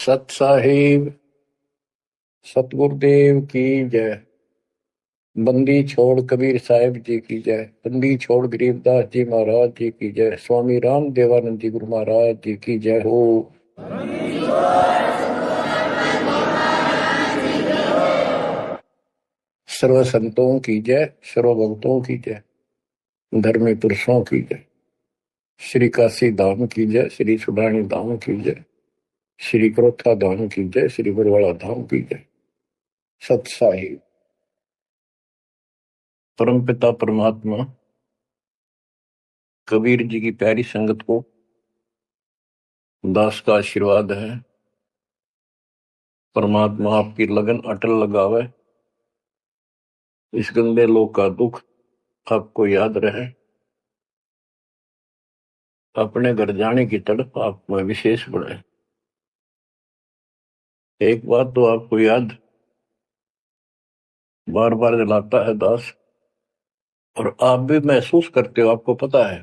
सत साहिब सतगुरुदेव की जय। बंदी छोड़ कबीर साहिब जी की जय। बंदी छोड़ गरीबदास जी महाराज जी की जय। स्वामी राम देवानंद जी गुरु महाराज जी की जय हो। सर्व संतों की जय, सर्व भक्तों की जय, धर्मी पुरुषों की जय। श्री काशी धाम की जय, श्री सुडानी धाम की जय, श्री क्रोथा धाम की जय, श्री बरवाड़ा धाम की जय। सत साहिब परमपिता परमात्मा कबीर जी की प्यारी संगत को दास का आशीर्वाद है। परमात्मा आपकी लगन अटल लगावे, इस गंदे लोक का दुख आपको याद रहे, अपने घर जाने की तड़प आप में विशेष बढ़े। एक बात तो आपको याद बार बार दिलाता है दास, और आप भी महसूस करते हो, आपको पता है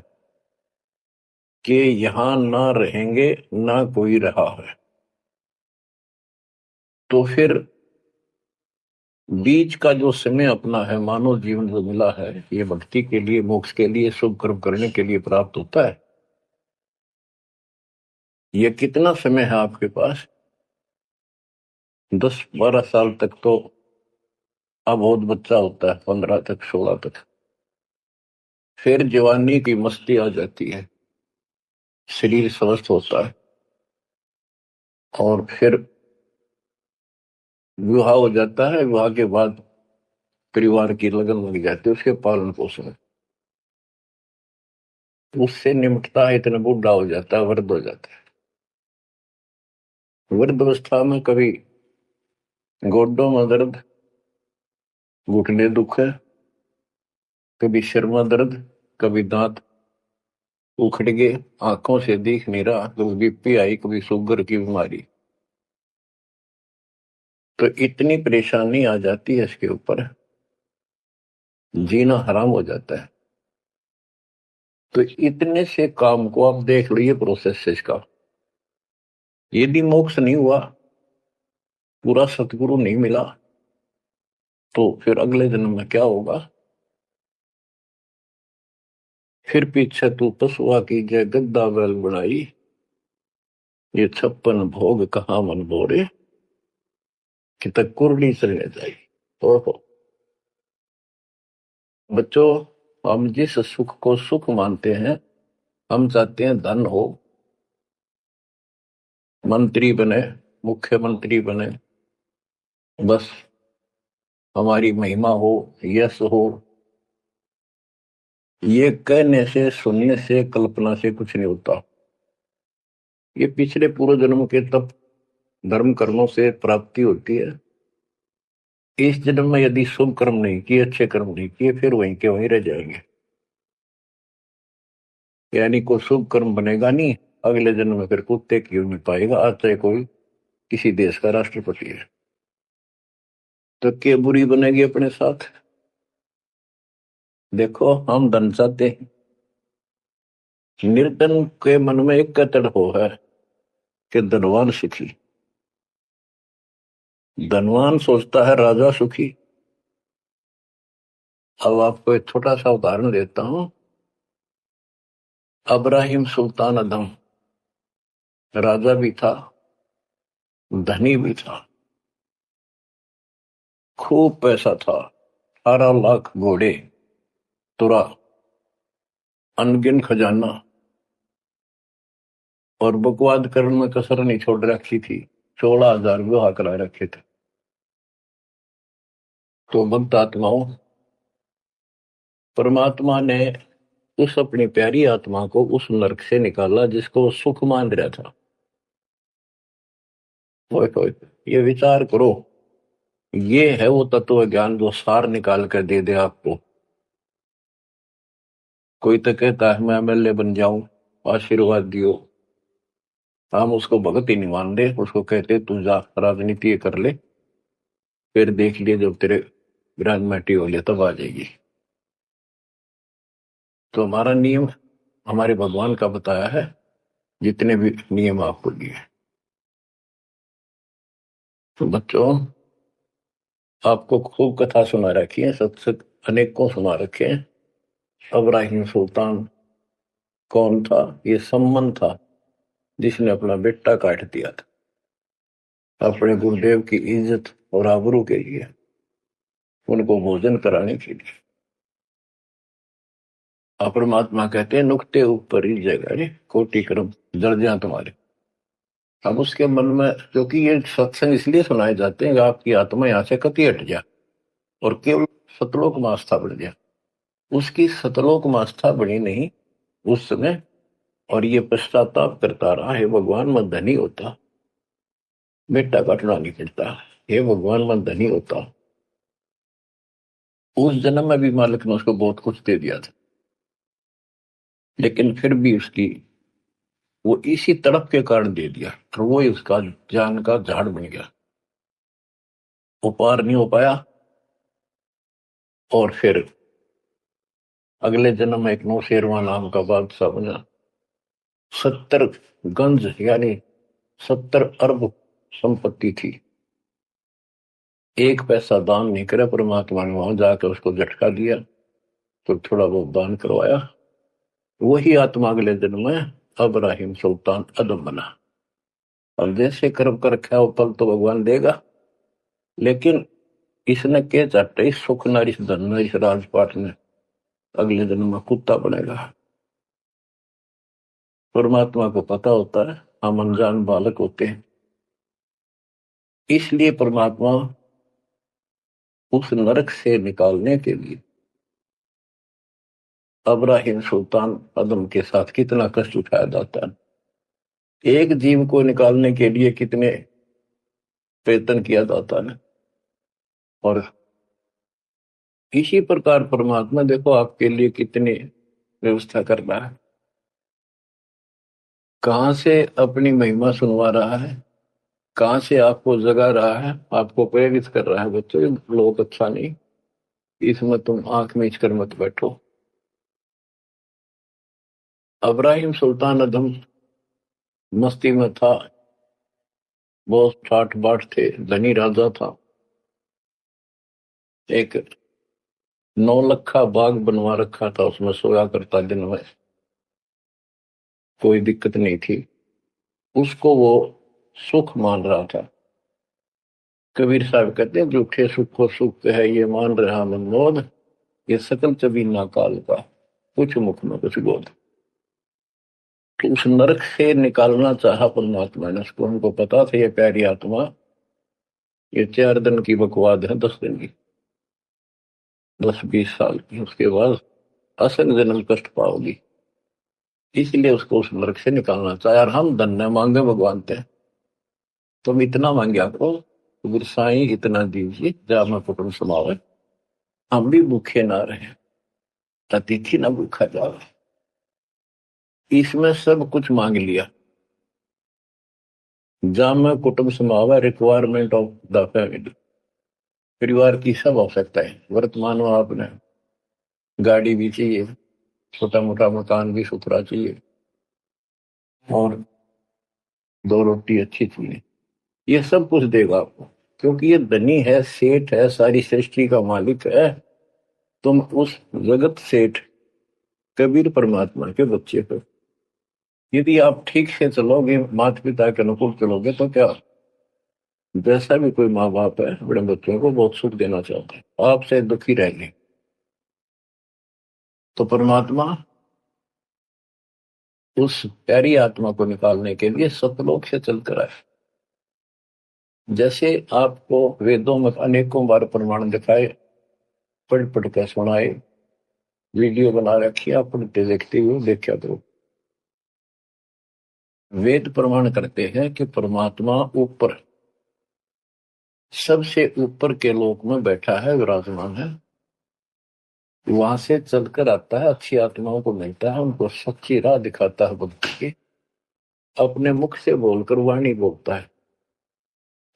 कि यहां ना रहेंगे ना कोई रहा है, तो फिर बीच का जो समय अपना है, मानव जीवन जो मिला है, ये भक्ति के लिए, मोक्ष के लिए, शुभ कर्म करने के लिए प्राप्त होता है। ये कितना समय है आपके पास? 10-12 साल तक तो अब बहुत बच्चा होता है, 15 तक, 16 तक। फिर जवानी की मस्ती आ जाती है, शरीर स्वस्थ होता है, और फिर विवाह हो जाता है। विवाह के बाद परिवार की लगन लग जाती है, उसके पालन पोषण, उससे निमटता है, इतना बूढ़ा हो जाता है, वृद्ध हो जाता है। वृद्धावस्था में कभी गोड्डों में दर्द, घुटने दुख है, कभी सिर में दर्द, कभी दांत उखड़ गए, आंखों से दिख नहीं रहा, कभी बीपी आई, कभी शुगर की बीमारी, तो इतनी परेशानी आ जाती है, इसके ऊपर जीना हराम हो जाता है। तो इतने से काम को आप देख लो, ये प्रोसेस है इसका। यदि मोक्ष नहीं हुआ, पूरा सतगुरु नहीं मिला, तो फिर अगले जन्म में क्या होगा? फिर पीछे तू पशुआ की जय गद्दा बैल बनाई, ये 56 भोग कहाँ मन बोरे, कि तक कुरली चलने जाई। ओहो बच्चों, हम जिस सुख को सुख मानते हैं, हम चाहते हैं धन हो, मंत्री बने, मुख्यमंत्री बने, बस हमारी महिमा हो, यश हो। ये कहने से, सुनने से, कल्पना से कुछ नहीं होता। ये पिछले पूर्व जन्म के तप धर्म कर्मों से प्राप्ति होती है। इस जन्म में यदि शुभ कर्म नहीं किए, अच्छे कर्म नहीं किए, फिर वहीं के वहीं रह जाएंगे, यानी कोई शुभ कर्म बनेगा नहीं। अगले जन्म में फिर कुत्ते क्यों नहीं पाएगा, आज चाहे कोई किसी देश का राष्ट्रपति है, तो क्या बुरी बनेगी अपने साथ? देखो, हम धन चाहते हैं, निर्धन के मन में एक कतड़ हो है कि धनवान सुखी। धनवान सोचता है राजा सुखी। अब आपको एक छोटा सा उदाहरण देता हूं। अब्राहिम सुल्तान अदम राजा भी था, धनी भी था, खूब पैसा था, 18 लाख घोड़े, तुरा, अनगिन खजाना, और बकवाद करने में कसर नहीं छोड़ रखी थी। 16,000 विवाह करा रखे थे। तो भक्त आत्माओं, परमात्मा ने उस अपनी प्यारी आत्मा को उस नरक से निकाला जिसको वो सुख मान रहा था। ओए ओए, ये विचार करो, ये है वो तत्व ज्ञान जो सार निकाल कर दे दे आपको। कोई तो कहता है मैं एमएलए बन जाऊं, आशीर्वाद दियो, हम उसको भगत ही नहीं मान दे, उसको कहते तू जा राजनीति कर ले, फिर देख लिए जब तेरे ग्रेजुएटी हो लिया तब आ जाएगी। तो हमारा नियम हमारे भगवान का बताया है, जितने भी नियम आपको दिए। बच्चों, आपको खूब कथा सुना रखी है, सत्संग अनेक को सुना रखे हैं। इब्राहिम सुल्तान कौन था? ये सम्मन था जिसने अपना बेटा काट दिया था अपने गुरुदेव की इज्जत और आबरू के लिए, उनको भोजन कराने के लिए। परमात्मा कहते हैं नुक्ते ऊपर ही जगह रे कोटि कर्म दर्जा तुम्हारे। अब उसके मन में, क्योंकि ये सत्संग इसलिए सुनाए जाते हैं कि आपकी आत्मा यहां से कति हट जाए और केवल सतलोक में आस्था बढ़ जाए। उसकी सतलोक में आस्था बनी नहीं उस समय, और ये पश्चाताप करता रहा, हे भगवान मैं धनी होता, बेटा काटना नहीं पड़ता, हे भगवान मैं धनी होता। उस जन्म में भी मालिक ने उसको बहुत कुछ दे दिया था, लेकिन फिर भी उसकी वो इसी तड़प के कारण दे दिया, तो वो ही उसका जान का झाड़ बन गया, वो पार नहीं हो पाया। और फिर अगले जन्म में एक नौशेरवा नाम का बादशाह बना। 70 गंज यानी 70 अरब संपत्ति थी। एक पैसा दान नहीं करे, परमात्मा ने वहां जाकर उसको झटका दिया तो थोड़ा बहुत दान करवाया। वही आत्मा अगले जन्म में इब्राहिम सुल्तान अदम बना। अब जैसे कर्म कर रखा है वो फल तो भगवान देगा, लेकिन इसने के चाटे इस सुख न इस धन न इस राजपाट में अगले जन्म में कुत्ता बनेगा। परमात्मा को पता होता है हम अनजान बालक होते हैं, इसलिए परमात्मा उस नरक से निकालने के लिए इब्राहिम सुल्तान अदम के साथ कितना कष्ट उठाया जाता है। एक जीव को निकालने के लिए कितने प्रयत्न किया जाता है। और इसी प्रकार परमात्मा देखो आपके लिए कितनी व्यवस्था कर रहा है, कहां से अपनी महिमा सुनवा रहा है, कहां से आपको जगा रहा है, आपको प्रेरित कर रहा है। बच्चों ये लोग अच्छा नहीं, इसमें तुम आंख मीच कर मत बैठो। इब्राहिम सुल्तान अदम मस्ती में था, बहुत ठाठ बाट थे, धनी राजा था। एक 9 लखा बाग बनवा रखा था, उसमें सोया करता दिन में, कोई दिक्कत नहीं थी उसको, वो सुख मान रहा था। कबीर साहब कहते हैं झूठे सुखो सुख है ये मान रहा मनमोद, ये सकल चबीना काल का कुछ मुख में कुछ बोध। तो उस नरक से निकालना चाहा परमात्मा ने उसको, हमको पता था ये प्यारी आत्मा ये 4 दिन की बकवाद है, 10 दिन की, 10-20 साल की, उसके बाद असल जन्म कष्ट पाओगी, इसलिए उसको उस नरक से निकालना चाहे। और हम धन्य मांगे भगवान थे, तुम इतना मांगे करो गुरु साईं इतना दीजिए जा मैं कुटुंब समावे, हम भी भूखे ना रहे, अतिथि ना भूखा जावे। इसमें सब कुछ मांग लिया। जा मैं कुटुंब समावे रिक्वायरमेंट ऑफ द फैमिली, परिवार की सब आवश्यकता है। वर्तमान में आपने गाड़ी भी चाहिए, छोटा मोटा मकान भी सुथरा चाहिए, और 2 रोटी अच्छी चाहिए, ये सब कुछ देगा आपको, क्योंकि ये धनी है, सेठ है, सारी सृष्टि का मालिक है। तुम उस जगत सेठ कबीर परमात्मा के बच्चे हो। यदि आप ठीक से चलोगे, माता पिता के अनुकूल चलोगे, तो क्या, जैसा भी कोई माँ बाप है अपने बच्चों को बहुत सुख देना चाहते हैं, आपसे दुखी रहेंगे। तो परमात्मा उस प्यारी आत्मा को निकालने के लिए सतलोक से चलकर आए। जैसे आपको वेदों में अनेकों बार प्रमाण दिखाए, पढ़ पढ़ कर सुनाए, वीडियो बना रखी है, पढ़ते देखते हुए देखा करो। वेद प्रमाण करते हैं कि परमात्मा ऊपर, सबसे ऊपर के लोक में बैठा है, विराजमान है, वहां से चलकर आता है, अच्छी आत्माओं को मिलता है, उनको सच्ची राह दिखाता है भक्ति की, अपने मुख से बोलकर वाणी बोलता है,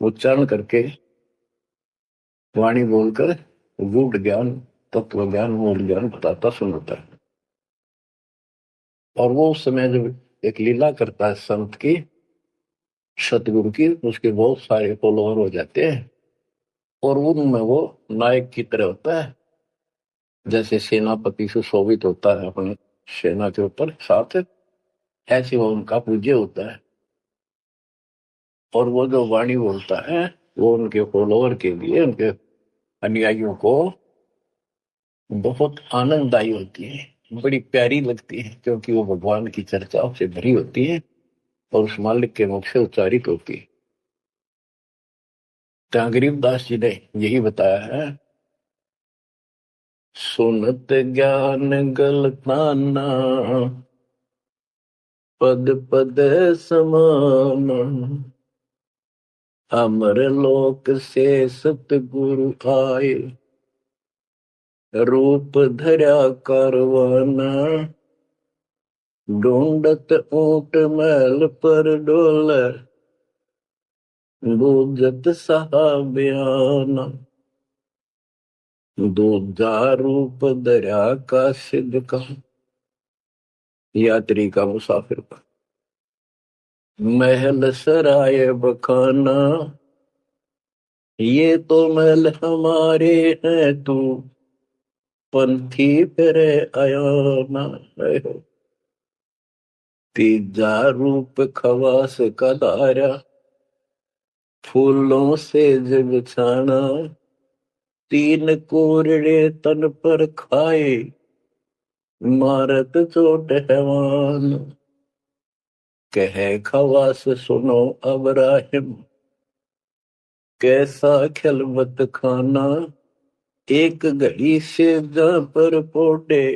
उच्चारण करके वाणी बोलकर गूढ़ ज्ञान, तत्व ज्ञान, मूल ज्ञान बताता सुनाता है। और वो उस समय जब एक लीला करता है संत की, सतगुरु की उसके बहुत सारे फॉलोअर हो जाते हैं और उनमें वो नायक की तरह होता है, जैसे सेनापति सुशोभित होता है अपने सेना के ऊपर साथ, ऐसे वो उनका पूज्य होता है। और वो जो वाणी बोलता है वो उनके फॉलोअर के लिए, उनके अनुयायियों को बहुत आनंददायी होती है, बड़ी प्यारी लगती है, क्योंकि वो भगवान की चर्चाओं से भरी होती है और उस मालिक के मुख से उच्चारित होती है। तो गरीबदास जी ने यही बताया है, सुनत ज्ञान गलताना पद पद समान, अमर लोक से सतगुरु आए, रूप धरा करवाना, ढूंढत ऊंट मैल पर डोल, दूजत साहबियाना, दूजा रूप धरा का सिद्ध का, यात्री का मुसाफिर का, महल सराय बखाना, ये तो महल हमारे हैं, तू पंथी फिर आयाना है। तीजा रूप खवास का दारा, फूलों से जग छाना, तीन कोरड़े तन पर खाए, मारत चोट हैवान, कहे खवास सुनो अबराहिम, कैसा खिलवत खाना, एक घड़ी से जा पर पोटे,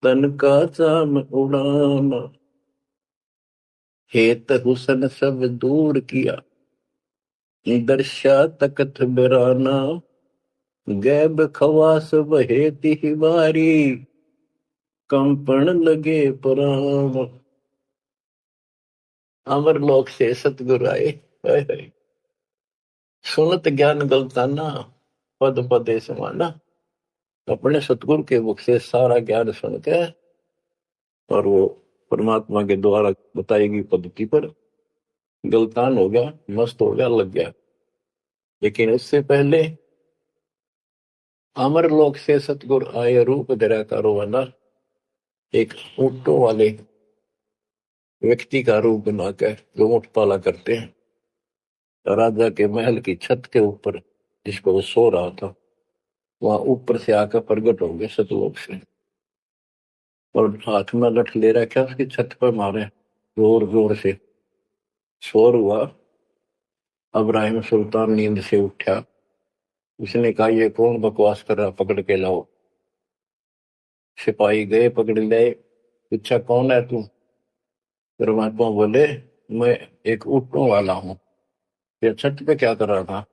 तन का चाम उड़ाना, हेत हुसन सब दूर किया, दर्शा तकत बिराना, गैब खवास बहे तिहवारी, कंपन लगे पुराण, अमर लोक से सतगुरु आए, हाय हाय। सुनत ज्ञान गलताना पद पदे समाना, अपने सतगुरु के मुख से सारा ज्ञान सुन के और वो परमात्मा के द्वारा बताई गई पद्धति पर गलतान हो गया, मस्त हो गया, लग गया। लेकिन उससे पहले अमर लोक से सतगुरु आए, रूप धरा कारोबाना, एक ऊंटों वाले व्यक्ति का रूप बनाकर जो ऊंट पाला करते हैं, राजा के महल की छत के ऊपर जिसको वो सो रहा था, वहां ऊपर से आकर प्रकट हो गए सतलोक से और हाथ में लठ ले रखा, उसकी छत पर मारे जोर जोर से। शोर हुआ, अब्राहिम सुल्तान नींद से उठा, उसने कहा ये कौन बकवास कर रहा, पकड़ के लाओ। सिपाही गए, पकड़ लाए, पूछा कौन है तू। परमात्मा बोले मैं एक ऊँटों वाला हूँ, ये छत पे क्या कर रहा था।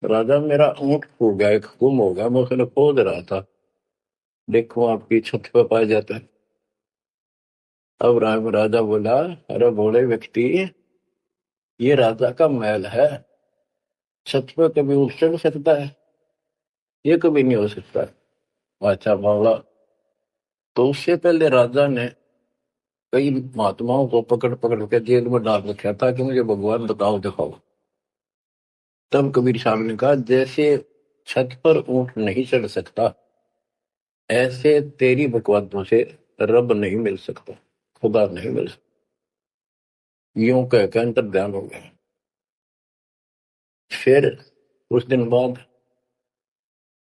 राजा मेरा ऊँट खो गया, एक गुम हो गया, मैं उसने खोज रहा था, देखो आपकी छत पे पाया जाता है। अब राजा बोला अरे भोले व्यक्ति, ये राजा का महल है, छत पे कभी उठ चढ़ सकता है, ये कभी नहीं हो सकता। अच्छा बावला, तो उससे पहले राजा ने कई महात्माओं को पकड़ पकड़ के जेल में डाल रखा था कि मुझे भगवान बताओ दिखाओ। तब कबीर साहब ने कहा जैसे छत पर ऊंट नहीं चढ़ सकता, ऐसे तेरी बकवादों से रब नहीं मिल सकता, खुदा नहीं मिल सकता। यूं कहकर अंतर ध्यान हो गया। फिर उस दिन बाद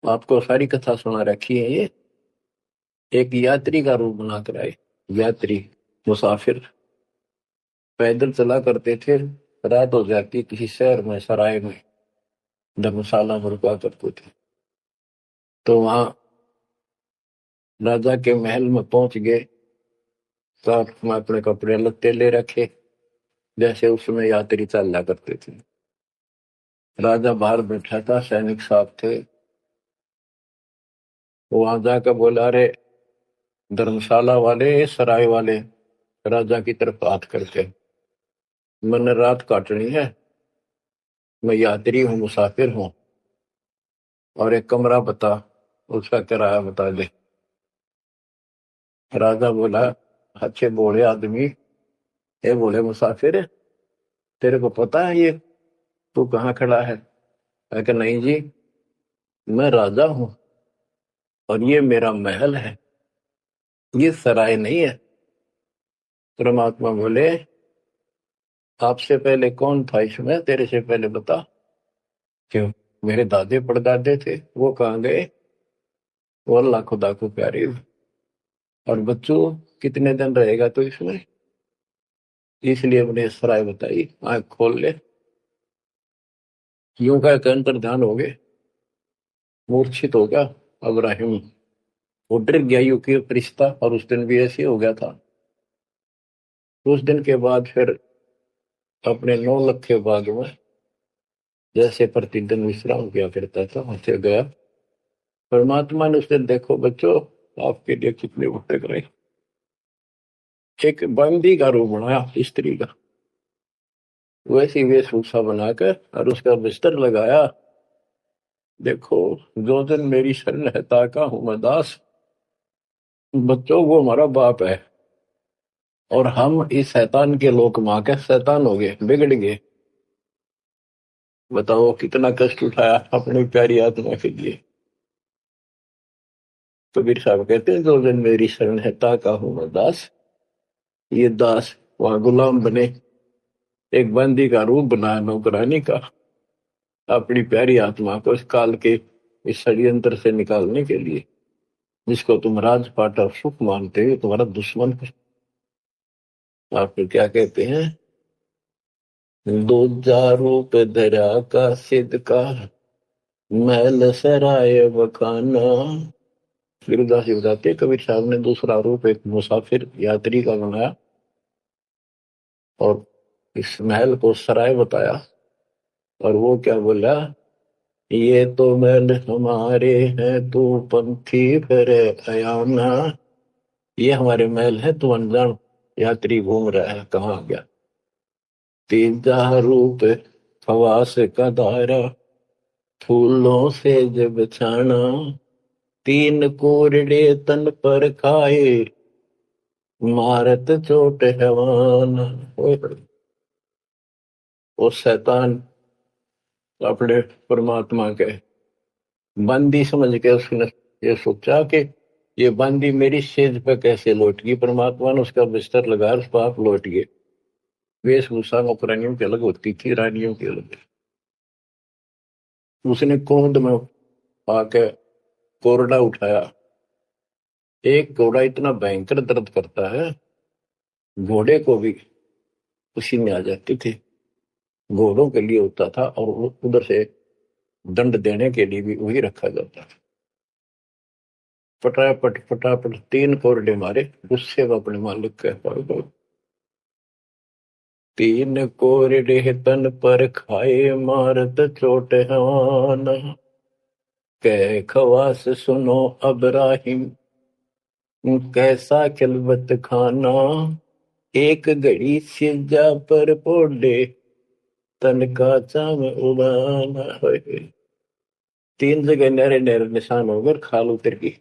आपको सारी कथा सुना रखी है, ये एक यात्री का रूप बनाकर आए। यात्री मुसाफिर पैदल चला करते थे, रात हो जाती किसी शहर में, सराय में, धर्मशाला में रुका करते थे। तो वहां राजा के महल में पहुंच गए, साथ में अपने कपड़े लत्ते ले रखे, जैसे उसमें यात्री चला करते थे। राजा बाहर बैठा था, सैनिक साथ थे। वहां जाकर बोला अरे धर्मशाला वाले, सराय वाले, राजा की तरफ हाथ करके, मैंने रात काटनी है, मैं यात्री हूँ, मुसाफिर हूँ, और एक कमरा बता, उसका किराया बता दे। राजा बोला अच्छे बोले आदमी, ये बोले मुसाफिर, तेरे को पता है ये तू कहाँ खड़ा है? मैं कहा नहीं जी, मैं राजा हूं और ये मेरा महल है, ये सराय नहीं है। परमात्मा बोले आपसे पहले कौन था इसमें, तेरे से पहले बता। क्यों? मेरे दादे परदादे थे, वो कहाँ गए? वो अल्लाह खुदा को प्यारे। और बच्चों कितने दिन रहेगा तो इसमें, इसलिए मैंने सराय बताई, आंख खोल ले। यूं का अंतर ध्यान हो गए, मूर्छित हो गया अब्राहिम। वो डर गया यू की रिश्ता, और उस दिन भी ऐसे हो गया था। उस दिन के बाद फिर अपने 9 लाख के बाग में जैसे प्रतिदिन विश्राम किया करता था वैसे गया। परमात्मा ने उस दिन, देखो बच्चों आपके लिए कितने भटक रहे, एक बंदी का रूप बनाया स्त्री का, वैसी वेशभूषा बनाकर और उसका बिस्तर लगाया। देखो जो दिन मेरी शरण है ताका हूं मैं दास। बच्चों वो हमारा बाप है, और हम इस शैतान के लोक मां के शैतान हो गए, बिगड़ गए। बताओ कितना कष्ट उठाया अपनी प्यारी आत्मा के लिए। कबीर साहब कहते हैं जो दिन मेरी शरण है ताका हूं मैं दास। ये दास वहां गुलाम बने, एक बंदी का रूप बनाया नौकरानी का, अपनी प्यारी आत्मा को इस काल के इस षड्यंत्र से निकालने के लिए। जिसको तुम राजपाट और सुख मानते हो तुम्हारा दुश्मन है। आप फिर क्या कहते हैं? दूजा रूप धरा का सिद्ध का, महल सराय बखाना। गिरदास जी बताते हैं, कबीर साहब ने दूसरा रूप एक मुसाफिर यात्री का बनाया और इस महल को सराय बताया। और वो क्या बोला? ये तो महल हमारे हैं तू पंथी फिर अयाना। ये हमारे महल है, तू अनजान यात्री घूम रहा है, कहाँ गया? तीजा रूप खवास का दायरा, फूलों से जब छाना। तीन कोरडे तन पर खाए, मारत चोट हैवान। वो शैतान अपने परमात्मा के बंदी समझ के उसने ये सोचा कि ये बंदी मेरी सेज पे कैसे लौट गई। परमात्मा ने उसका बिस्तर लगा, उस पाप लौट गए। वेशभूषा नौकरानियों की अलग होती थी, रानियों की अलग। उसने कोंद में आके कोरडा उठाया। एक घोड़ा इतना भयंकर दर्द करता है, घोड़े को भी उसी में आ जाती थी। घोड़ों के लिए होता था और उधर से दंड देने के लिए भी वही रखा जाता था। फटाफट फटाफट 3 कोरडे मारे, गुस्से में अपने मालिक के पास। 3 कोरडे तन पर खाए, मारत चोट हवान। कह खवास सुनो अब्राहिम, कैसा खिलवत खाना। एक घड़ी सिजा पर पोडे, तन का चाम उड़ाना। 3 जगह नहरे नहरे निशान होकर खाल उतर गई।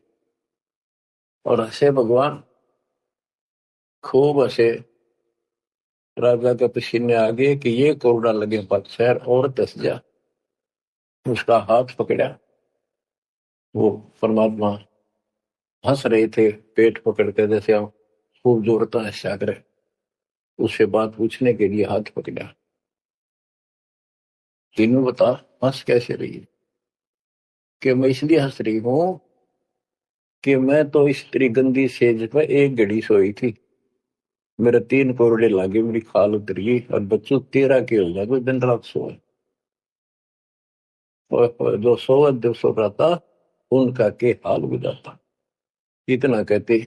और हंसे भगवान, खूब हंसे। राजा के पसीने आ गए कि ये कोरडा लगे पक्षर और दस जा। उसका हाथ पकड़ा, वो परमात्मा हंस रहे थे पेट पकड़ के, जैसे हम खूब जोरता है सागर। उससे बात पूछने के लिए हाथ पकड़ा। तीनों बता हंस कैसे रही है? कि मैं इसलिए हंस रही हूं कि मैं तो स्त्री गंदी सेज पर एक घड़ी सोई थी, मेरे 3 कोरडे लागे, मेरी खाल उतरी, और बच्चों 13 के हो गया, कोई दिन रात सोए। और जो सोवत दिवसों रहता उनका के हाल गुजारता। इतना कहते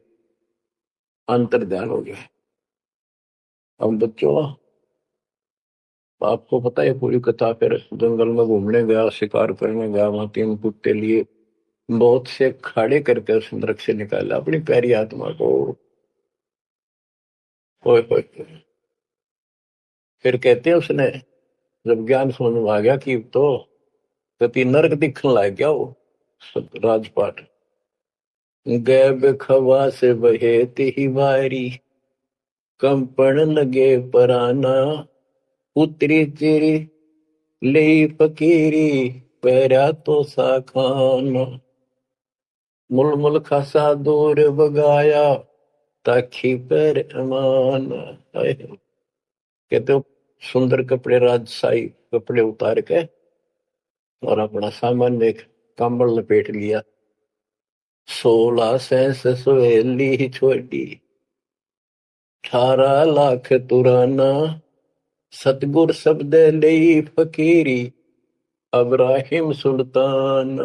अंतर ध्यान हो गया। अब बच्चों आपको पता है पूरी कथा। फिर जंगल में घूमने गया, शिकार करने गया, वहां 3 कुत्ते लिए, बहुत से खड़े करके उस नरक से निकाला अपनी प्यारी आत्मा को। ओए होए। फिर कहते हैं उसने जब ज्ञान समझ में आ गया कि तो गति नरक दिखने लग गया वो राजपाट। गैब खवा से बहे ही वारी, कंपन लगे पराना। उतरी तेरी ले फकीरी पैरा तो सा खाना मुलमुल खासा दूर बगाया ताखी पर अमान। कहते हो सुंदर कपड़े राजशाही कपड़े उतार के और अपना सामान एक कंबल लपेट लिया। 16 सेंस सवेली छोड़ी 18 लाख तुराना सतगुर शब्द ले फकीरी अब्राहिम सुल्तान।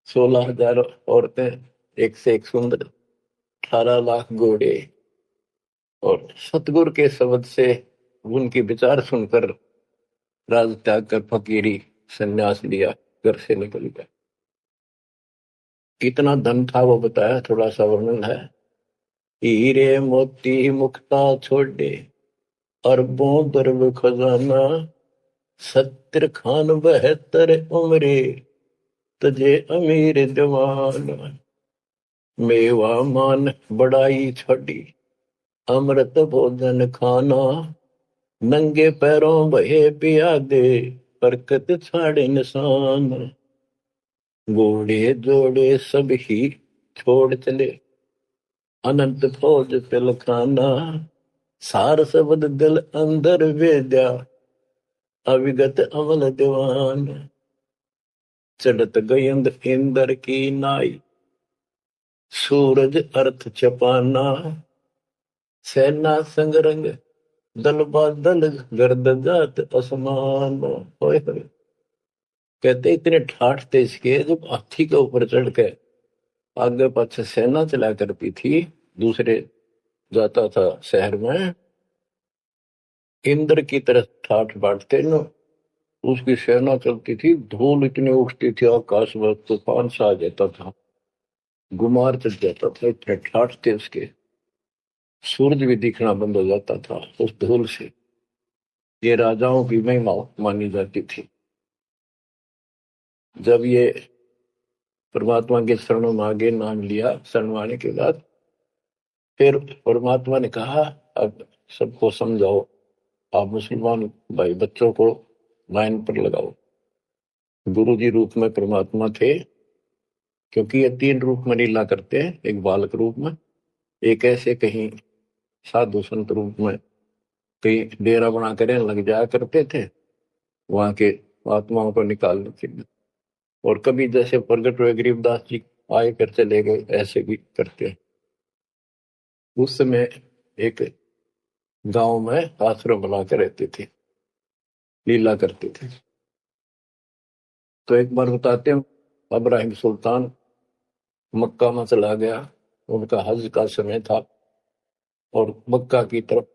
16,000 औरतें एक से एक सुंदर 18 लाख घोड़े और सतगुरु के शब्द से उनकी विचार सुनकर राज त्याग कर फकीरी संन्यास लिया, घर से निकल गया। कितना धन था वो बताया, थोड़ा सा वर्णन है। हीरे मोती मुक्ता छोड़े अरबों दरब खजाना 70 खान 72 उम्रे तजे अमीर जवान मेवा मान बड़ाई छोड़ी अमृत भोजन खाना नंगे पैरों बहे पियादे बरकत छाड़े निशान घोड़े जोड़े सब ही छोड़ चले अनंत फौज पिलखाना सार शब्द दिल अंदर वेद्या अविगत अमल दीवान चढ़त गयंद इंदर की नाई सूरज अर्थ चपाना सेना संगरंग दल बादल गर्द जात आसमान। कहते इतने ठाठ थे इसके, जब हाथी के ऊपर चढ़ के आगे पाछे सेना चला करती थी, दूसरे जाता था शहर में, इंद्र की तरह ठाठ बांटते न, उसकी सेना चलती थी, धूल इतनी उठती थी आकाश में, तूफान सा आ जाता था, गुमार चढ़ जाता था, इतने ठाठ थे उसके। सूरज भी दिखना बंद हो जाता था उस धूल से। ये राजाओं की महिमा मानी जाती थी। जब ये परमात्मा के शरणों में आगे नाम लिया, शरण आने के बाद फिर परमात्मा ने कहा अब सबको समझाओ, आप मुसलमान भाई बच्चों को लाइन पर लगाओ। गुरु जी रूप में परमात्मा थे, क्योंकि ये 3 रूप में लीला करते हैं, एक बालक रूप में, एक ऐसे कहीं साधु संत रूप में कहीं डेरा बना कर लग जाया करते थे वहां के आत्माओं को निकालने के लिए, और कभी जैसे प्रगट हुए गरीबदास जी आए कर चले गए, ऐसे भी करते हैं। उस समय एक गांव में आश्रम बना कर रहते थे, लीला करते थे। तो एक बार बताते हैं, इब्राहिम सुल्तान मक्का में चला गया, उनका हज का समय था, और मक्का की तरफ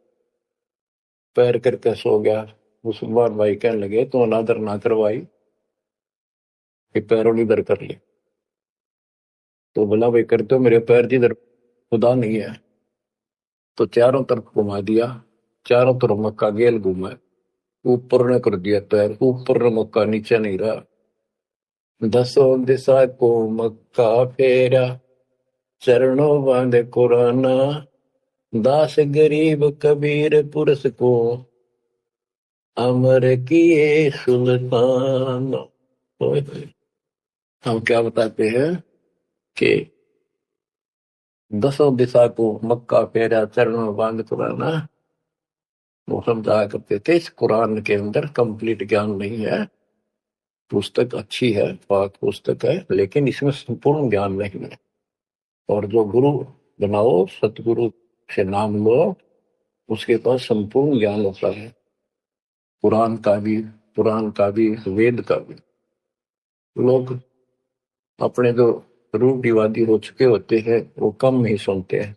पैर करके सो गया। मुसलमान भाई कहने लगे तो अनादर ना करवाई कि पैरों इधर कर ले। तो बोला भाई करते हो, मेरे पैर जिधर खुदा नहीं है। तो चारों तरफ घुमा दिया, चारों तरफ मक्का गेल घूमा, ऊपर ने कर दिया पैर, ऊपर ने मक्का, नीचे नहीं रहा। 10 दिशा को मक्का फेरा चरणों बांधे कुराना दास गरीब कबीर पुरुष को अमर किए सुल्तान। हम क्या बताते हैं कि 10 दिशा को मक्का फेरा चरणों बांध कुराना, वो समझा करते थे। इस कुरान के अंदर कंप्लीट ज्ञान नहीं है, पुस्तक अच्छी है, पाक पुस्तक है, लेकिन इसमें संपूर्ण ज्ञान नहीं है। और जो गुरु बनाओ, सतगुरु से नाम लो, उसके पास संपूर्ण ज्ञान होता है, कुरान का भी, पुराण का भी, वेद का भी। लोग अपने जो रूढ़िवादी हो चुके होते हैं वो कम ही सुनते हैं,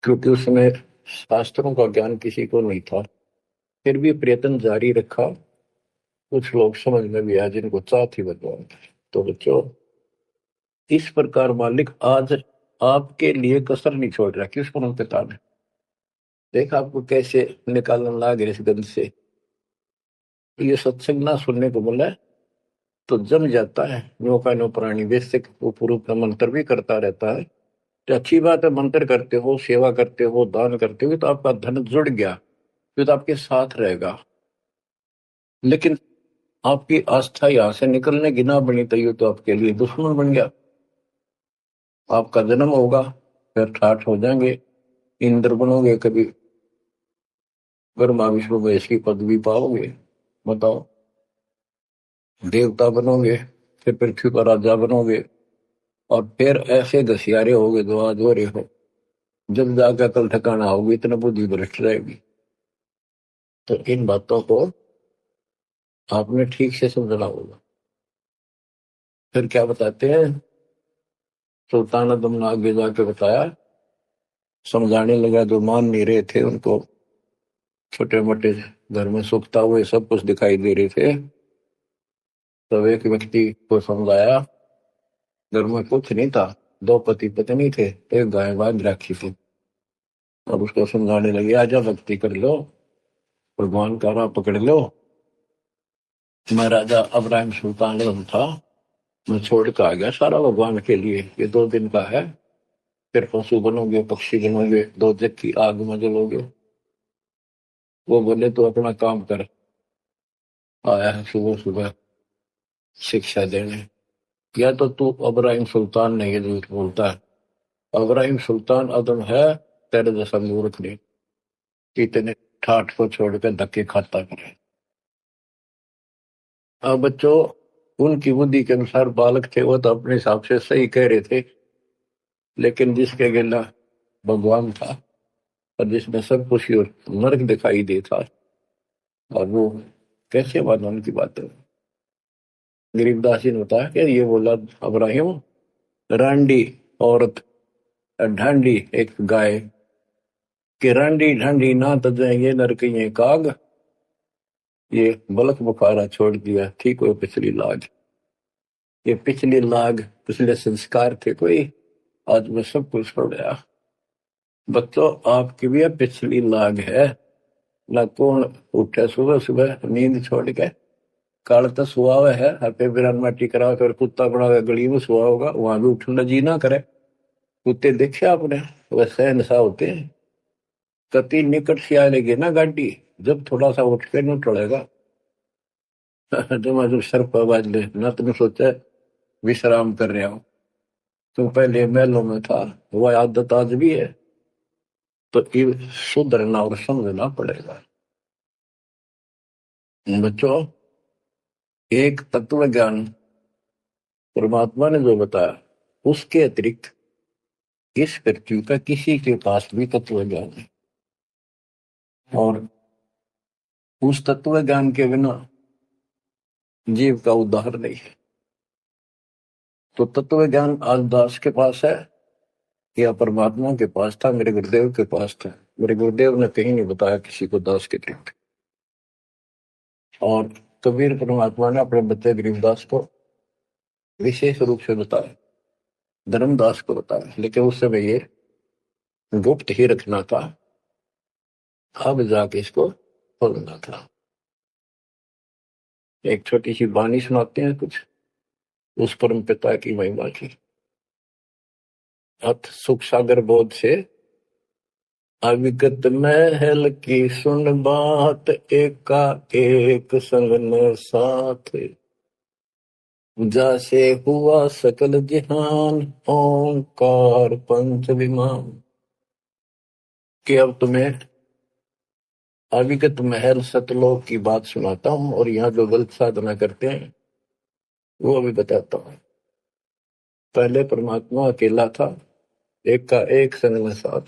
क्योंकि उसमें शास्त्रों का ज्ञान किसी को नहीं था। फिर भी प्रयत्न जारी रखा, कुछ लोग समझ में भी आए जिनको चाह थी भगवान। तो बच्चों, इस प्रकार मालिक आज आपके लिए कसर नहीं छोड़ रहा। किस पर पिता ने देख आपको कैसे निकालने लग इस गंध से। ये सत्संग ना सुनने को बोला तो जम जाता है, नो का नो प्राणी वैसे पूर्व का मंत्र भी करता रहता है। तो अच्छी बात है, मंत्र करते हो, सेवा करते हो, दान करते हो, तो आपका धन जुड़ गया। फिर तो आपके साथ रहेगा। लेकिन आपकी आस्था यहां से निकलने की ना बनी तो ये तो आपके लिए दुश्मन बन गया। आपका जन्म होगा, फिर ठाठ हो जाएंगे, इंद्र बनोगे, कभी ब्रह्मा विष्णु महेश की पदवी पाओगे, बताओ, देवता बनोगे, फिर पृथ्वी पर राजा बनोगे, और फिर ऐसे घसियारे होगे जो आज हो रहे हो। जब जाकर कल ठिकाना होगी, इतना बुद्धि भ्रष्ट रहेगी। तो इन बातों को आपने ठीक से समझना होगा। फिर क्या बताते हैं, सुल्तान आदम ने आगे जाके बताया, समझाने लगा, जो मान नहीं रहे थे उनको, छोटे मोटे घर में सुखता हुए सब कुछ दिखाई दे रहे थे, तब एक व्यक्ति को समझाया, घर में कुछ नहीं था, दो पति पत्नी थे, एक गाय बांध रखी थी। और उसको समझाने लगे, आजा भक्ति कर लो, भगवान का राह पकड़ लो। मैं राजा अब्राहिम सुल्तान आजम था, मैं छोड़ के आ गया सारा भगवान के लिए, ये 2 दिन का है, फिर पशु बनोगे, पक्षी बनोगे, दो जग की आग में जलोगे। वो बोले, तो अपना काम कर, आया है सुबह सुबह शिक्षा देने। या तो तू अब्राहिम सुल्तान नहीं है, झूठ बोलता है। अब्राहिम सुल्तान आदम है, तेरे जैसा मूर्ख नहीं, इतने ठाठ को छोड़कर धक्के खाता करे। अब बच्चों, उनकी बुद्धि के अनुसार बालक थे, वो तो अपने हिसाब से सही कह रहे थे, लेकिन जिसके गिला भगवान था और जिसमें सब कुछ नरक दिखाई देता, और वो कैसे माना उनकी बातें। गरीबदास जी ने बताया कि ये बोला अब्राहिम, रांडी औरत, ढांडी एक गाय, कि रांडी ढांडी ना तजेंगे नरक ये काग, ये बलक बुखारा छोड़ दिया, ठीक हो पिछली लाग। ये पिछली लाग, पिछले संस्कार थे कोई, आज मैं सब कुछ छोड़ गया। बच्चों, आपकी भी पिछली लाग है ना। कौन उठे सुबह सुबह नींद छोड़ के, काल तो सुहा हुआ है, हर बिरान माटी करा कर कुत्ता बना हुआ गली में सुहा होगा, वहां भी उठना जी ना करे। कुत्ते देखे आपने, वैसे नशा होते हैं। कति निकट से आएगी ना गाड़ी, जब थोड़ा सा उठ के न टलेगा जब सर पर आवाज ले ना, तुमने सोचा विश्राम कर रहे हो, तुम पहले महलों में था, वह आदत आज भी है। तो ये सुधरना और समझना पड़ेगा। बच्चों, एक तत्व ज्ञान परमात्मा ने जो बताया, उसके अतिरिक्त इस पृथ्वी का किसी के पास भी तत्व ज्ञान है, और उस तत्व ज्ञान के बिना जीव का उद्धार नहीं है। तो तत्व ज्ञान आज दास के पास है या परमात्मा के पास था, मेरे गुरुदेव के पास था। मेरे गुरुदेव ने कहीं नहीं बताया किसी को दास के अतिरिक्त। और कबीर परमात्मा ने अपने बच्चे गरीबदास को विशेष रूप से बताया, धर्मदास को बताया, लेकिन उस समय ये गुप्त ही रखना था, अब जाके इसको खोलना था। एक छोटी सी वाणी सुनाते हैं कुछ उस परम पिता की महिमा की। अथ सुख सागर बोध से, अविगत महल की सुन बात, एका एक संग न साथ, जैसे हुआ सकल जहान, ओंकार पंच विमान। कि अब तुम्हें अविगत महल सतलोक की बात सुनाता हूं, और यहाँ जो गलत साधना करते हैं वो भी बताता हूं। पहले परमात्मा अकेला था, एक का एक संग में साथ,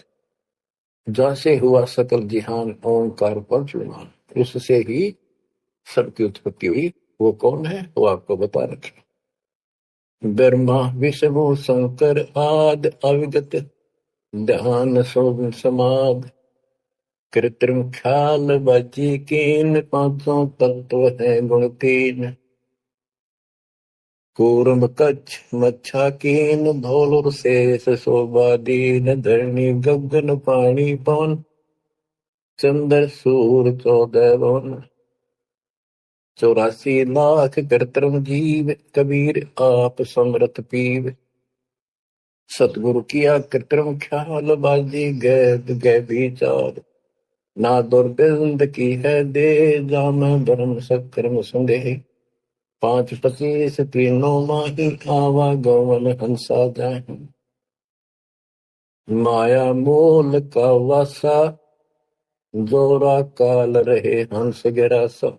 जैसे हुआ सकल जिहान, ओंकार पंच विमान। उससे ही सबकी उत्पत्ति हुई। वो कौन है, वो आपको बता रखे। ब्रह्मा विष्णु शंकर आदि, अविगत ध्यान सोम समाध, कृत्रिम ख्याल बाजी कीन, पांचों तत्व है गुण तीन। कूर्म कच्छ मच्छा कीन, धौल शेष शोभा दीन, धरणी गगन पानी पवन, चंद्र सूर 14 भुवन। 84 लाख कृत्रिम जीव, कबीर आप समरथ पीव। सतगुरु किया कृत्रिम ख्याल बाजी, गैब गै विचार, ना दुर्गंध की है दे, जाम धर्म सत्कर्म संदेह। 5:25 तीनों माही, आवा गवन हंसा जाए। माया मूल का वासा, जोरा काल रहे हंस गिरासा।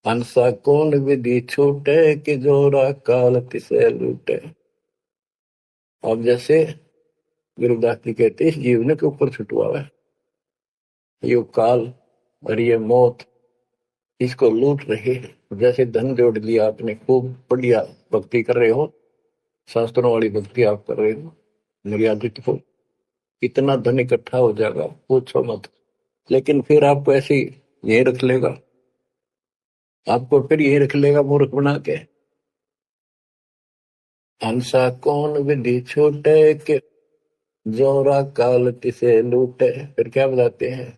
हंसा कौन विधि छूटे, कि जोरा काल तिसे लूटे। अब जैसे गुरुदास जी कहते हैं, इस जीवन के ऊपर छुटवा है ये काल और ये मौत, इसको लूट रहे हैं। जैसे धन जोड़ लिया आपने, खूब बढ़िया भक्ति कर रहे हो, शास्त्रों वाली भक्ति आप कर रहे हो, मर्यादित हो, इतना धन इकट्ठा हो जाएगा पूछो मत। लेकिन फिर आपको ऐसी ये रख लेगा, आपको फिर ये रख लेगा मूर्ख बना के। हंसा कौन विधि छूटे, के जोरा काल तिसे लूटे। फिर क्या बताते हैं,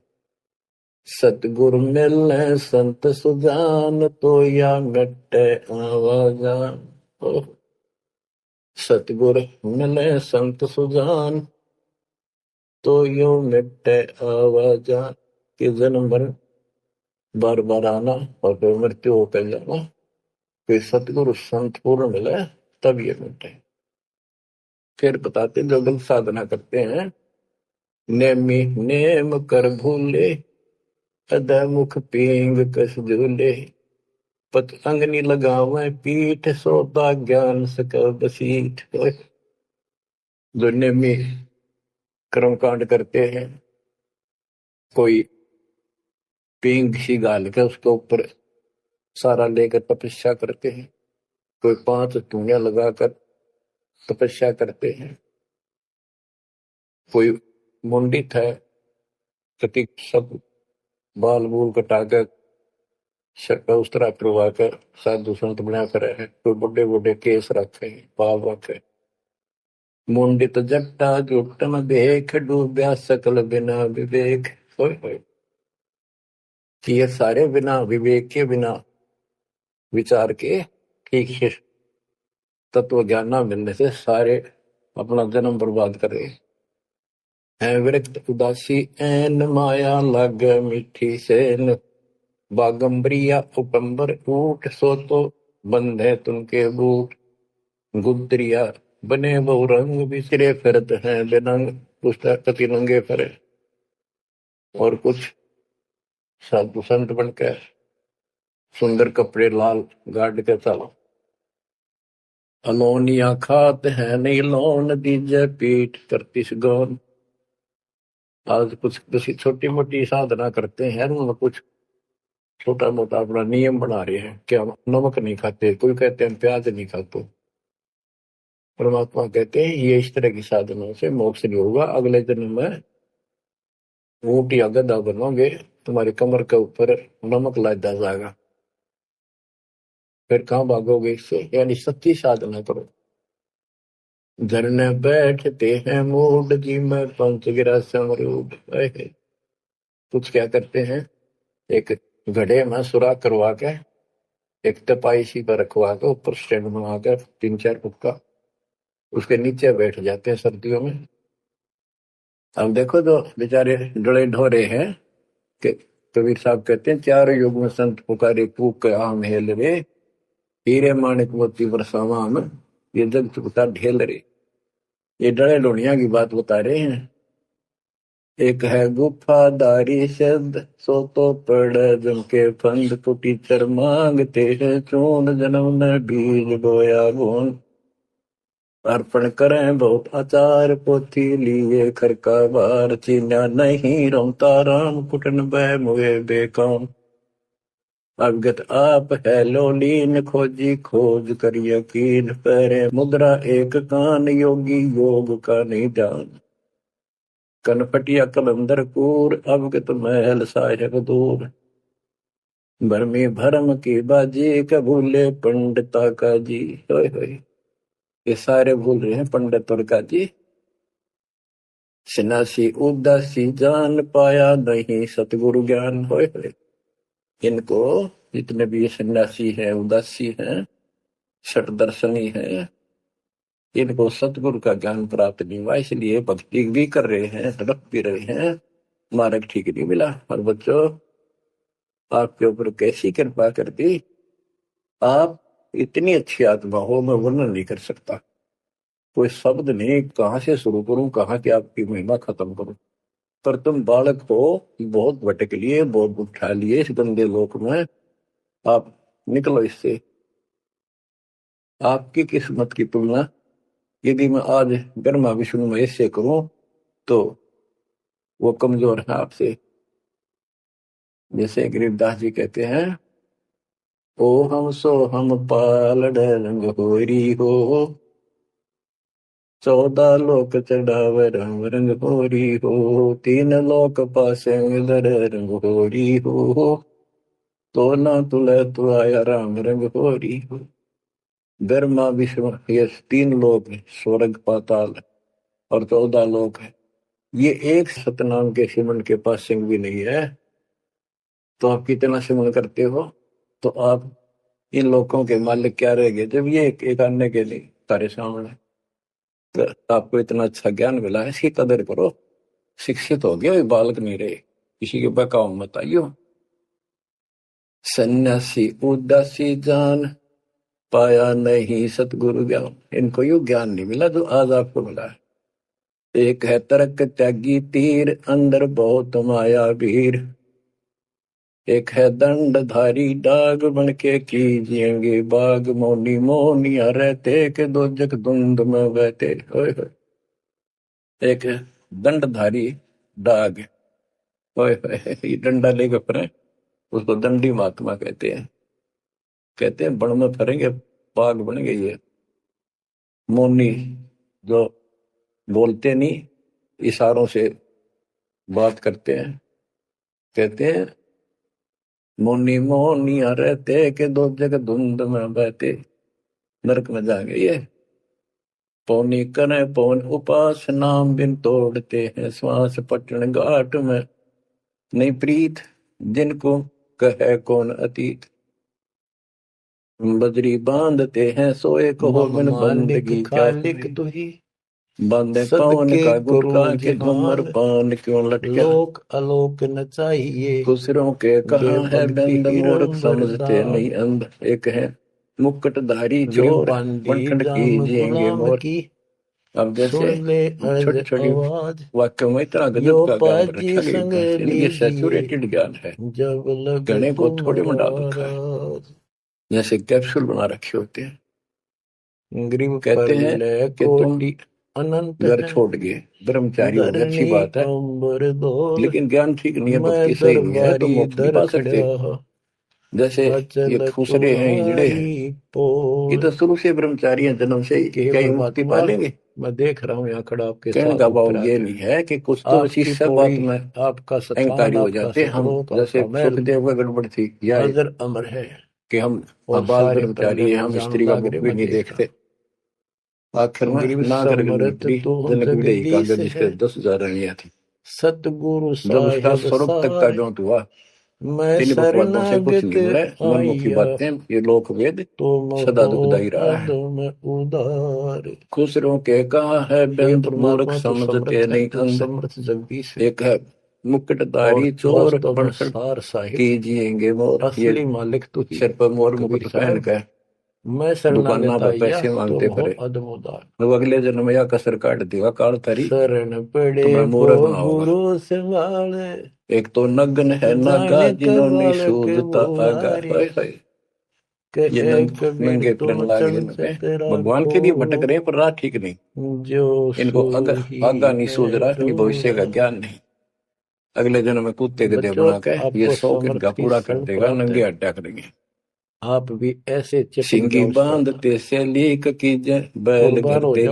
सतगुरु मिलने संत सुजान, तो या मिटे आवाजान। सतगुरु मिले संत सुजान, तो यो मिटे आवाजान। कि जन्म भर बार बार आना और फिर मृत्यु होकर जाना, फिर सतगुरु संत पूर्ण मिले तब ये मिटे। फिर बताते जो गलत साधना करते हैं, नेमी नेम कर भूले, अधमुख पींग कस झूले। पतंगनी लगावे पीठ, सोता ज्ञान सक बसीठ। जो नेमी कर्म कांड करते हैं, कोई पींग सी गाल के उसके ऊपर सारा लेकर तपस्या करते हैं, कोई 5 धूनिया लगाकर तपस्या करते हैं, कोई मुंडित है, कति सब बाल बूल कटा कर उस तरह करवा कर साधु संत बना कर है, कोई बड़े बड़े केस रखे पाव रखे। मुंडित जट्टा जुटन देख, डूब्या सकल बिना विवेक। होय होय, कि ये सारे बिना विवेक के, बिना विचार के, ठीक है, तत्व ज्ञान ना मिलने से सारे अपना जन्म बर्बाद कर रहे हैं। विरक्त उदासी एन, माया लग मीठी सेन। बागंबरिया उपंबर ऊट, सो तो बंधे तुमके बूट। गुदरिया बने बहु रंग, बिचरे फिरत हैं बेनंग। पुस्तक कति नंगे फिरे, और कुछ साधु संत बनकर सुंदर कपड़े लाल गाड़ के चलो। अलोनिया खात है नहीं लोन, दीजे पीठ करतीस गौन। आज कुछ किसी छोटी मोटी साधना करते हैं, उनमें कुछ छोटा मोटा अपना नियम बना रहे हैं, क्या नमक नहीं खाते, कोई कहते हैं प्याज नहीं खाते। परमात्मा कहते हैं ये इस तरह की साधनों से मोक्ष नहीं होगा, अगले जन्म में ऊंट या गधा बनोगे, तुम्हारी कमर के ऊपर नमक लादा जाएगा। फिर कहां भागोगे इससे, यानी सच्ची साधना करो। धरने बैठते हैं मूड, जी में पंच गिरा समरूड। कुछ क्या करते हैं, एक घड़े में सुराख करवा के, एक तपाई सी पर रखवा के, ऊपर स्टैंड बनाकर 3-4 फुट का, उसके नीचे बैठ जाते हैं सर्दियों में। अब देखो जो बेचारे डले ढोरे हैं, कि कबीर साहब कहते हैं, 4 युग में संत पुकारे, कूक आम हेल रे। हीरे माणिक मोती बरसावा में, ये जग चुकता ढेल रे। ये डले ढोनिया की बात बता रहे हैं। एक है गुफादारी शब्द, सो तो पड़ जम के फंद। कुटीचर मांगते हैं चून, जन्म न बीज बोया गुण। अर्पण करें बहुत आचार, पोथी लिए खर का बार। चीन्या नहीं रमता राम, कुटन बह मुए बेकाम। अवगत आप है लोलीन, खोजी खोज कर यकीन। पहरे मुद्रा एक कान, योगी योग का नहीं जान। कनपटिया कलंदर कूर, अवगत महल साहेब दूर। भरमी भरम की बाजी, कबूले पंडिता का जी। होय होय, ये सारे भूल रहे हैं पंडित और का जी। सन्यासी उदासी जान, पाया नहीं सतगुरु ज्ञान। होय होय, इनको जितने भी ये सन्यासी हैं, उदासी हैं, शठ दर्शनी हैं, इनको सतगुरु का ज्ञान प्राप्त नहीं हुआ, इसलिए भक्ति भी कर रहे हैं, तड़प भी रहे हैं, मार्ग ठीक नहीं मिला। और बच्चों, आपके ऊपर कैसी कृपा कर दी, आप इतनी अच्छी आत्मा हो, मैं वर्णन नहीं कर सकता। कोई शब्द नहीं, कहाँ से शुरू करूं, कहाँ की आपकी महिमा खत्म करूं। पर तुम बालक हो, बहुत भटक लिए, बहुत उठा लिए इस गंदे लोक में, आप निकलो इससे। आपकी किस्मत की तुलना यदि मैं आज ब्रह्मा विष्णु महेश से करूं तो वो कमजोर है आपसे। जैसे गरीबदास जी कहते हैं, ओ हम सो हम पालड़ रंग होरी हो, 14 लोक चढ़ाव रंग रंग होरी हो, 3 लोक पासे मिलर रंग होरी हो, तो ना तुले तो आया राम रंग होरी हो। ब्रह्मा विष्णु ये 3 लोक है, स्वर्ग पाताल और 14 लोक है। ये एक सतनाम के सिमरन के पास सिंह भी नहीं है। तो आप कितना सिमरन करते हो, तो आप इन लोगों के मालिक क्या रह गए जब ये एक आने के लिए तारे सामने। तो आपको इतना अच्छा ज्ञान मिला है, इसकी कदर करो। शिक्षित हो गया, बालक नहीं रहे, किसी के बहकाव मत आइयो। सन्यासी उदासी जान, पाया नहीं सतगुरु ज्ञान। इनको यू ज्ञान नहीं मिला जो आज आपको मिला है। एक है तरक त्यागी तीर, अंदर बहुत माया वीर। एक है दंडधारी डाग, बन के कीजिएंगे बाग, मौनी मोनिया रहते के दो जग धुंध में बहते। ओए होए। एक है दंडधारी डाग, ओए होए, ये डंडा लेकर फिरे, उसको दंडी महात्मा कहते हैं। कहते हैं बन में फिरेंगे बाग बन गई है। मौनी जो बोलते नहीं, इशारों से बात करते हैं। कहते हैं मोनी मोनिया रहते के दो जग धुंध में बहते, नरक में जाएंगे ये। पौनी करे पौन उपास, नाम बिन तोड़ते हैं श्वास, पटन घाट में नहीं प्रीत, जिनको कहे कौन अतीत। बजरी बांधते हैं सोए कहो बिन बंदगी क्या, तू ही बांधे पवन का गुटका के घुमर पान क्यों लटका, लोक अलोक न चाहिए दूसरों के कहाँ है बंद, मूर्ख समझते नहीं अंध। एक है मुकुटधारी चोर, बनठन कीजिएंगे मोर। अब जैसे छोटे छोटे वाक्य में इतना गजब का ज्ञान रखा गया, ये सैचुरेटेड ज्ञान है, गणे को थोड़े में डाल रखा है, जैसे कैप्सूल बना रखे होते हैं। कहते हैं कि तुम अनंत घर छोड़ गए, ब्रह्मचारी हो गए, अच्छी बात है, लेकिन ज्ञान ठीक नहीं है, भक्ति सही नहीं है, तो मोक्ष नहीं पा सकते। जैसे ये खुसरे हैं, हिजड़े हैं, ये तो शुरू से ब्रह्मचारी हैं, जन्म से, क्या ये मुक्ति पालेंगे? मैं देख रहा हूँ यहाँ खड़ा आपके कहने का भाव ये नहीं है कि कुछ तो इसी सब बात में आपका अहंकारी हो जाते हम। जैसे सुखदेव का गड़बड़ थी, या अमर है कि हम बाल ब्रह्मचारी हैं, हम स्त्री का मुख भी नहीं देखते। आखिर में नागर जनक विदई का जिसके 10,000 रानियां थी, सतगुरु जब उसका स्वरूप तक का ज्ञात हुआ, तीन भगवानों से कुछ नहीं मिले, मनमुखी बातें, ये लोक वेद सदा दुखदाई रहा है। खुसरों के कहा है बंद, मूर्ख समझते नहीं अंध। एक है मुकुटधारी चोर, बनकर कीजिएंगे मोर। ये मालिक तो सिर पर मोर मुकुट पहन कर मैं दुकाना पर पैसे मांगते पड़े, तो अगले जन्म में या कसर काट देगा काल तारी, शरण पड़े गुरु से वाले। एक तो नग्न है नागा, जिन्होंने सूझता आगा। ये नंगे प्रण लागे, भगवान के लिए भटक रहे पर राह ठीक नहीं, इनको आगा नहीं सूझ रहा, इनकी भविष्य का ज्ञान नहीं। अगले जन्म में कुत्ते के देह बना के ये शौक इनका पूरा कर देगा, नंगे हड्डा करेंगे। आप भी ऐसे सिंगी बांधते से लीक कीजे, बैल करते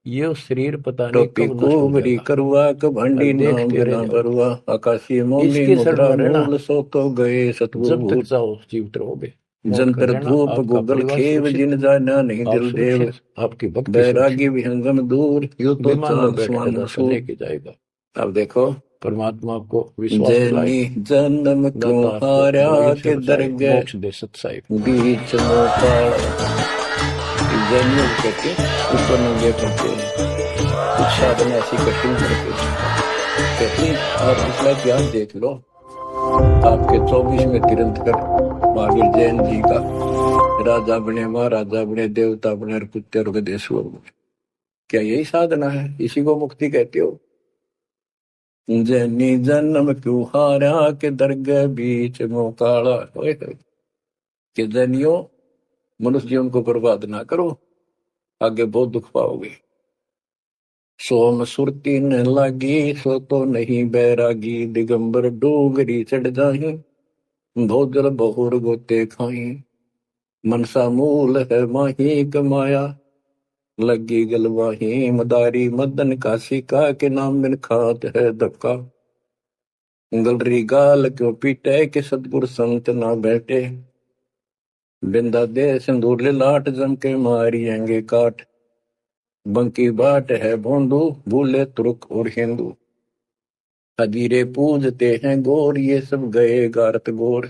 ये शरीर पता नहीं कब कुबरी करुआ, कब हंडी नाम बिना बरुआ, आकाशीय मौनी मुद्रा मूल सो तो गए सतगुरु जीवित रहोगे। जंतर धूप गूगल खेव, जिन जाना नहीं दिल देव, आपकी भक्ति बैरागी विहंगम दूर, यू तो चलन लेके जाएगा। अब देखो परमात्मा को विश्वास जन्म क्यों हारा के दरगे बीच जन्म करके ऊपर नंगे करके कुछ साधना ऐसी कठिन करके कहती आप पिछला इतिहास देख लो, आपके 24वें तीर्थंकर महावीर जैन जी का राजा बने, महाराजा बने, देवता बने और कुत्ते और गधेश्वर बने। क्या यही साधना है? इसी को मुक्ति कहते हो? जैनी जन्म क्यों हारा के दरगह बीच मोकाला। कि जैनियों, मनुष्य जीवन को बर्बाद ना करो, आगे बहुत दुख पाओगे। सोम सुरती न लागी, सो तो नहीं बैरागी, दिगंबर डोगरी चढ़ जाही, भोजल बहुर गोते खाई, मनसा मूल है माही कमाया, लगी गलवाही मदारी, मदन काशी का के नाम बिन खात है धक्का, गलरी गाल क्यों पीटे के सतगुर संत ना बैठे, बिंदा दे सिंदूर ले लाट जम के मारियेंगे काट, बंकी बाट है भोंदू, भूले तुर्क और हिंदू, हजीरे पूजते हैं गोर, ये सब गए गारत गोर,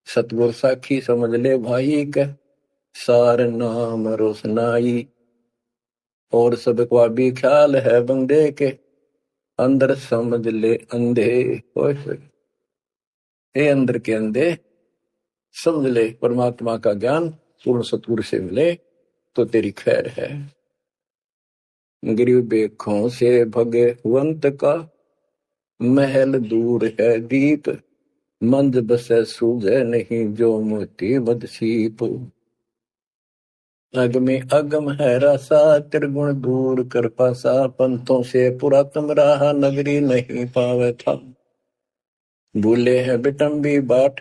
सतगुर साखी समझ ले भाई के, सार नाम रोशनाई, और सबका भी ख्याल है बंदे के, अंदर समझ ले अंधे। हे अंदर के अंधे, समझ ले परमात्मा का ज्ञान पूर्ण सतगुरु से मिले तो तेरी खैर है। गिरिव बेखों से भगवंत का, महल दूर है दीप, मंद बसे सूझे नहीं जो मोती बदसीप, अग में अगम है रसा, त्रिगुण दूर कर पासा, पंथों से पुरातम रहा, नगरी नहीं पावे था, भूले हैं बिटम्बी बाट,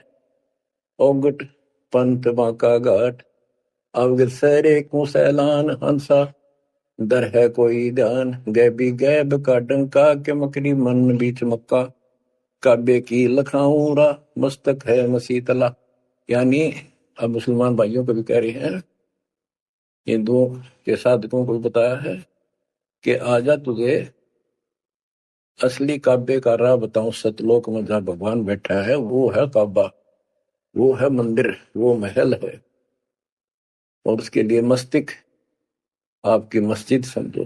ओगट पंथ बांका घाट, अवगत सरे को सैलान हंसा, दर है कोई ध्यान, गैबी गैब का डंका, के मकरी मन बीच मक्का, काबे की लखाऊरा, मस्तक है मसीतला। यानी अब मुसलमान भाइयों को भी कह रहे हैं, हिंदुओं के साधकों को बताया है कि आजा तुझे असली काबे का राह बताऊं, सतलोक में जहां भगवान बैठा है वो है काबा, वो है मंदिर, वो महल है, और उसके लिए मस्तिक आपकी मस्जिद समझो।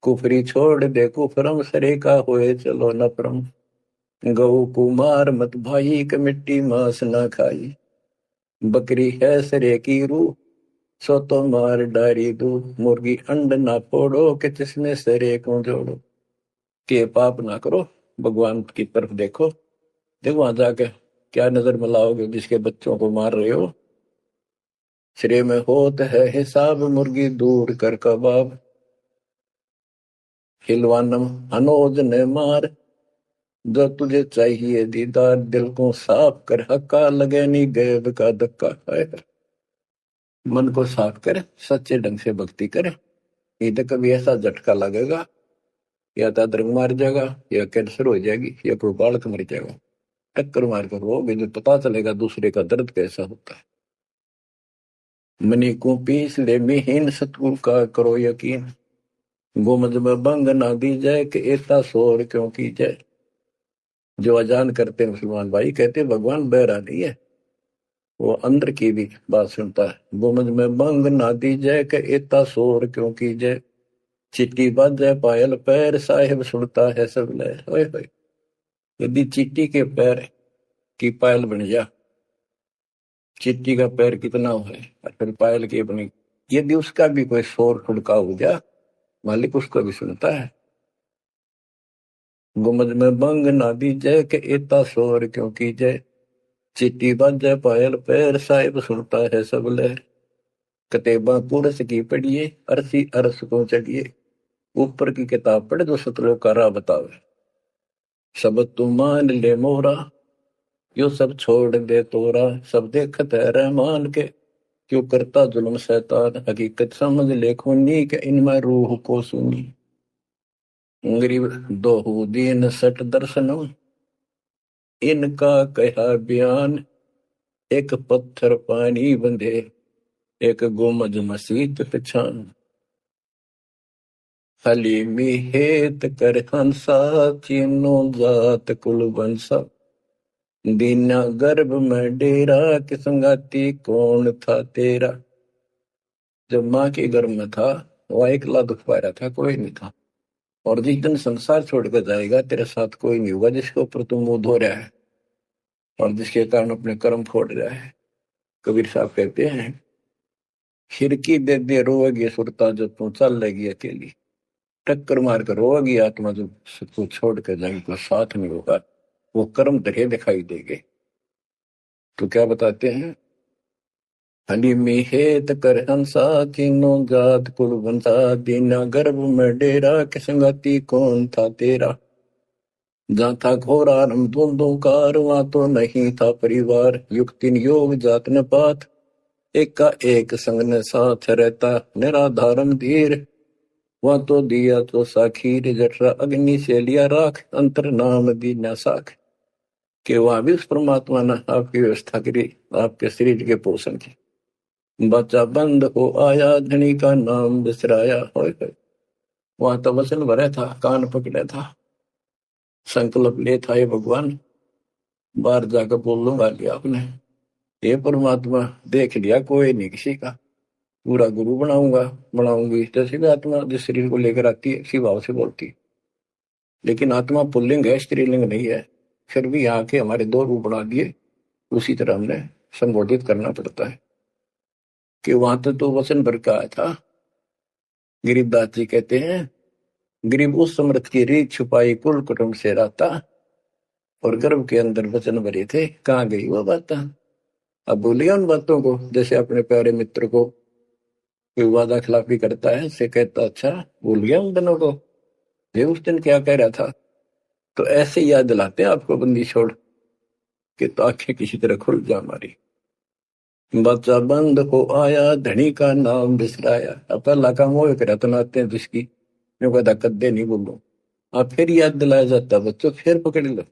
कुफरी छोड़ दे कुफरम, सरे का होए चलो न परम, गौ कुमार मत भाई के मिट्टी मांस ना खाई, बकरी है सरे की रूह, सो तो मार डारी दू, मुर्गी अंड ना फोड़ो, कि जिसमें सरे को जोड़ो, के पाप ना करो, भगवान की तरफ देखो, देखो वहां जाके क्या नजर मिलाओगे, जिसके बच्चों को मार रहे हो, श्रेय में होत है हिसाब, मुर्गी दूर कर कबाब, हिलवानम अनोज ने मार, जो तुझे चाहिए दीदार, दिल को साफ कर हक्का, लगे नहीं गैब का धक्का है। मन को साफ कर, सच्चे ढंग से भक्ति कर, नहीं तो कभी ऐसा झटका लगेगा, या तो अदरंग मार जाएगा, या कैंसर हो जाएगी, या कोई बालक मर जाएगा, टक्कर मार कर वो भी पता चलेगा दूसरे का दर्द कैसा होता है। मनी को पीस ले मिहीन, सतगुरु का करो यकीन, गोमज में बंग ना दी जाए, कि एता शोर क्यों की जाए। जो अजान करते मुसलमान भाई कहते भगवान बहरा नहीं है, वो अंदर की भी बात सुनता है। गोमज में बंग ना दी जाए, कि एता शोर क्यों की जाए, चिट्टी बज जाए पायल पैर, साहिब सुनता है सब लय। यदि चिट्टी के पैर की पायल बन जा, चिट्टी का पैर कितना है और फिर पायल की बनी, यदि उसका भी कोई शोर खुड़का हो जा, मालिक उसको भी सुनता है। गुमज में बंग ना दी जय, के इतना शोर क्यों की जय, चिट्टी बज जाए पायल पैर, साहिब सुनता है सब लहर। कतेबा पुरस की पढ़िए, अरसी अरस को चढ़िए, ऊपर की किताब पढ़े जो सतलोक का राह बतावे। सब तू मान ले मोरा, यो सब छोड़ दे तोरा, सब देखत है रहमान के, क्यों करता जुल्म शैतान, हकीकत समझ ले खूनी, के इनमें रूह को सुनी। गरीब दोहू दीन सट दर्शनम, इनका कहा बयान, एक पत्थर पानी बंधे, एक गुमज मसीत पहचान। हलीमी हेत कर हंसा, चीनो जात कुल बंसा, दीना गर्भ में डेरा, कि संगाती कौन था तेरा। जब माँ के गर्भ में था वह अकेला दुख पा रहा था, कोई नहीं था, और जिस दिन संसार छोड़कर जाएगा तेरे साथ कोई नहीं होगा जिसके ऊपर तुम मुंह धो रहा है और जिसके कारण अपने कर्म फोड़ रहा है। कबीर साहब कहते हैं, खिड़की दे दे रोएगी सुरता जब तू चल लेगी अकेली, टक्कर मार कर रोएगी आत्मा जब सबको छोड़ कर जाएगी, कोई साथ नहीं होगा, वो कर्म धरे दिखाई देंगे। तो क्या बताते हैं, हनी में हेत कर हंसा तीनों जात कुल बंसा, दीना गर्भ में डेरा के संगति कौन था तेरा, जहाँ था घोर आरंभ धुंधुकार वहां तो नहीं था परिवार, युक्ति योग जात न पात एक का एक संग न साथ रहता, निराधारम धीर वहां तो दिया तो साखीर, जठरा अग्नि से लिया राख अंतर नाम दीना साख, कि वहां भी उस परमात्मा ने आपकी व्यवस्था करी आपके शरीर के पोषण की। बच्चा बंद हो आया धनी का नाम बिसराया, वहां तो वचन भरा था, कान पकड़ा था, संकल्प ले था, ये भगवान बाहर जाकर बोल लूंगा लिया आपने, ये परमात्मा देख लिया कोई नहीं किसी का, पूरा गुरु बनाऊंगी। जैसे भी आत्मा जिस शरीर को लेकर आती है इसी भाव से बोलती है, लेकिन आत्मा पुल्लिंग है स्त्रीलिंग नहीं है, फिर भी यहाँ के हमारे दो रूप बना दिए, उसी तरह हमने संबोधित करना पड़ता है कि वहां तो वचन भर का आया था। गरीबदास जी कहते हैं, गरीब उस समृद्ध की रीत छुपाई कुल कुटुंब से रहता, और गर्भ के अंदर वचन भरे थे कहाँ गई वो बात। अब भूलिए उन बातों को, जैसे अपने प्यारे मित्र को कोई वादा खिलाफी करता है से कहता अच्छा भूल गया उन दिनों को, ये उस दिन क्या कह रहा था, तो ऐसे याद दिलाते हैं आपको बंदी छोड़ के, तो आंखें किसी तरह खुल जा हमारी। बच्चा बंद हो आया धनी का नाम बिसराया, अब पहला काम वो रतनाते हैं जिसकी जो कहता कद्दे नहीं बोलो, अब फिर याद दिलाया जाता बच्चों फिर पकड़ लो,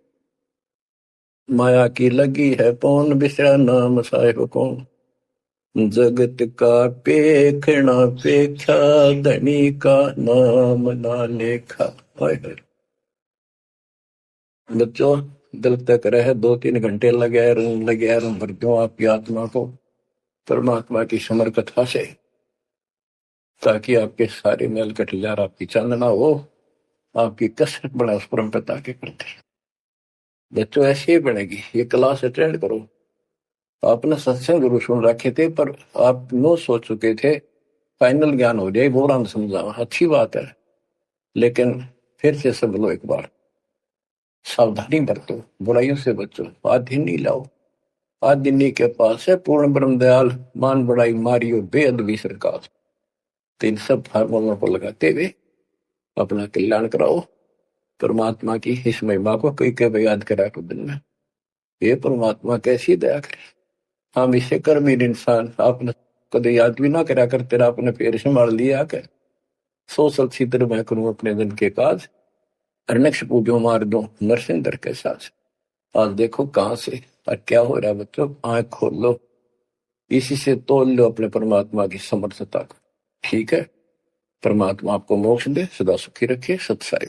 माया की लगी है पौन बिसरा नाम साहिब कौन, जगत का पेखना पेखा धनी का नाम ना लेखा। बच्चों दिल तक रहे 2-3 घंटे लगे भर दूं आपकी आत्मा को परमात्मा की समर कथा से, ताकि आपके सारे मेल कटलियार आपकी चांदना हो, आपकी कसरत बना उस परम पिता के प्रति। बच्चों ऐसे ही बनेगी, ये क्लास अटेंड करो। आपने सत्संग गुरु सुन रखे थे पर आप नो सोच चुके थे फाइनल ज्ञान हो जाए वो राम समझा, अच्छी बात है, लेकिन फिर से सब लो, एक बार सावधानी बरतो, बुराइयों से बचो, आधिनी लाओ, आदिनी के पास है पूर्ण ब्रह्म दयाल, मान बड़ाई मारियो बेअदबी सरकार। तो इन सब फार्मूलों को लगाते हुए अपना कल्याण कराओ, परमात्मा की इस महिमा को कई कई याद करा को दिन में, ये परमात्मा कैसी दया करे, हम इसे कर्मीर इंसान आपने कदे याद भी ना करा कर, तेरा अपने पैर संभाल लिया कर, सो सलसीतर मैं करूं अपने दिन के काज, अरनक्ष पूजो मार दो नरसिंदर के साथ। आज देखो कहां से और क्या हो रहा है बच्चों, आंख खोल लो, इसी से तोल लो अपने परमात्मा की समर्थता को, ठीक है। परमात्मा आपको मोक्ष दे, सदा सुखी रखे, सत्साई।